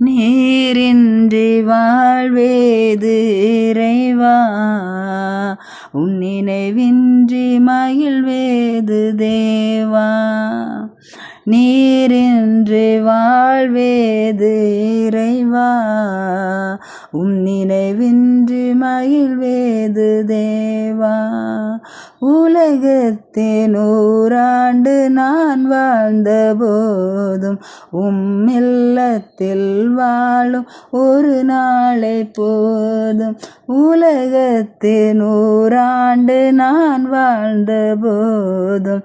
நீரின்றி வாழ்வேது இறைவா, உன் நினைவின்றி மகிழ்வேது தேவா. நீரின்றி வாழ்வேது இறைவா, உன் நினைவின்றி மகிழ்வேது தேவா. உலகத்தின் 100 நான் வாழ்ந்த போதும் இல்லத்தில் வாழும் ஒரு நாளை போதும். உலகத்தின் 100 நான் வாழ்ந்த போதும்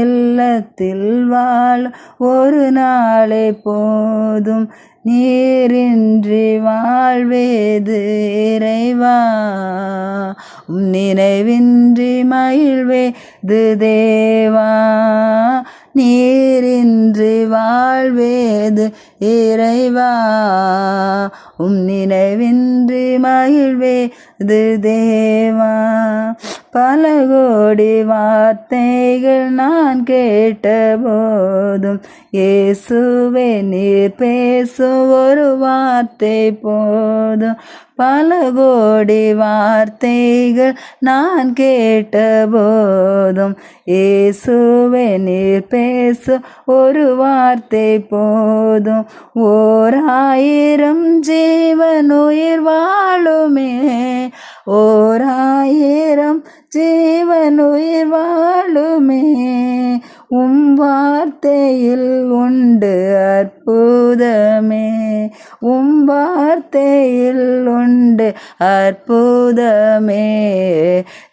இல்லத்தில் வாழும் ஒரு நாளை போதும். நீரின்றி வாழ்வேது இறைவா, உன் நினைவின்றி மகிழ்வேது தேவா. நீரின்றி வாழ்வேது இறைவா, உன் நினைவின்றி மகிழ்வேது தேவா. பல கோடி வார்த்தைகள் நான் கேட்ட போதும் இயேசுவே நீர் பேசும் ஒரு வார்த்தை போதும். பல கோடி வார்த்தைகள் நான் கேட்ட போதும் இயேசுவே நீர் பேசும் ஒரு வார்த்தை போதும். 1000 ஜீவன் உயிர் வாழுமே, 1000 ஜீவன் உயிர் வாழுமே. வார்த்தையில் உண்டு அற்புதமே, வார்த்தையில் உண்டு அற்புதமே.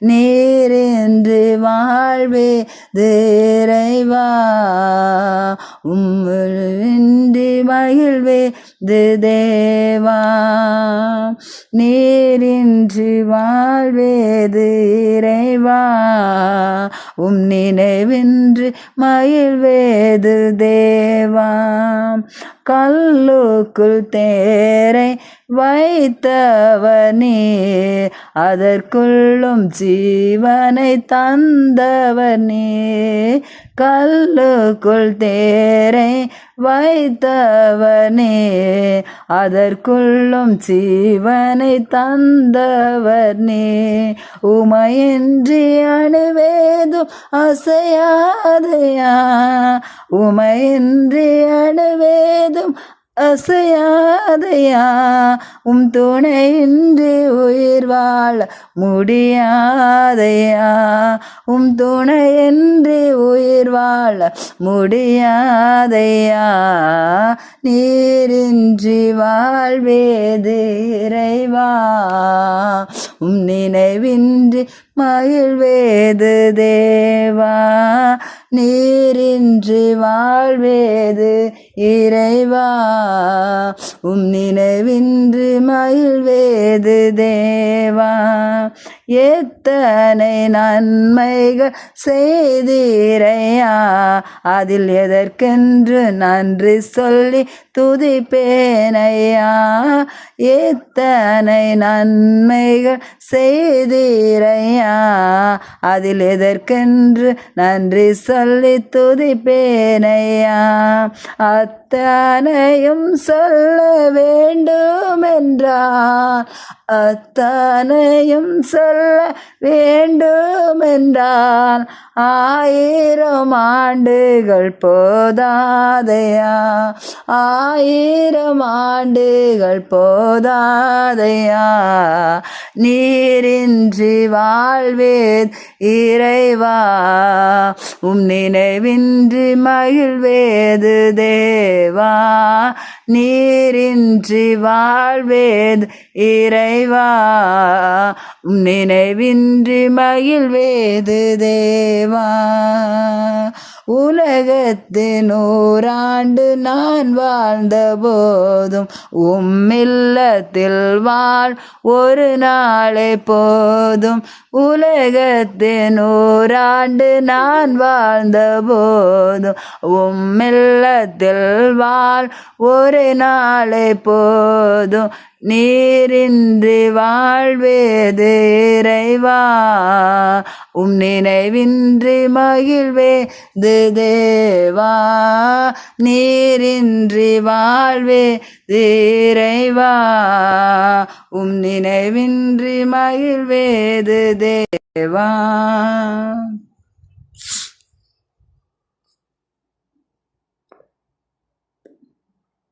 நீரின்றி வாழ்வேது இறைவா, உம்மின்றி மகிழ்வேது தேவா. நீரின்றி வாழ்வேது இறைவா, உம் நினைவின்றி மகிழ்வேது தேவா. கல்லுக்குள் தேரை வைத்தவர் நீர், அதற்குள்ளும் ஜீவனை தந்தவர் நீர். கல்லுக்குள் தேரை வைத்தவர் நீர், அதற்குள்ளும் ஜீவனை தந்தவர் நீர். உமையின்றி அணுவேதும் அசையாதையா, உமையின்றி அணுவேதும் அசையாதையா. துணையின்றி உயிர் வாழ முடியாதையா, துணையின்றி உயிர் வாழ முடியாதையா. நீரின்றி வாழ்வேது இறைவா, நினைவின்றி மகிழ்வேது தேவா. நீரின்றி வாழ்வேது இறைவா, நினைவின்றி மகிழ்வேது தேவா. எத்தனை நன்மைகள் செய்தீரையா, அதில் எதற்கென்று நன்றி சொல்லி துதிப்பேனையா. எத்தனை நன்மைகள் செய்தீரையா, அதில் எதற்கென்று நன்றி சொல்லி துதிப்பேனையா. அத்தனையும் சொல்ல வேண்டுமென்றால், அத்தனையும் சொல்ல வேண்டுமென்றால் 1000 ஆண்டுகள் போதாதையா, 1000 ஆண்டுகள் போதாதையா. நீரின்றி வாழ்வேது இறைவா, நினைவின்றி மகிழ்வேது தேவா. நீரின்றி வாழ்வேது இறைவா, நினைவின்றி மகிழ்வேது தேவா. உலகத்தின் 100 நான் வாழ்ந்த போதும் இல்லத்தில் வாழ் ஒரு நாளை போதும். உலகத்தின் 100 நான் வாழ்ந்த போதும் இல்லத்தில் வாழ் ஒரு நாளை போதும். நீரின்றி வாழ்வேது இறைவா, நினைவின்றி மகிழ்வேது தேவா. நீரின்றி வாழ்வேது இறைவா, நினைவின்றி மகிழ்வேது தேவா.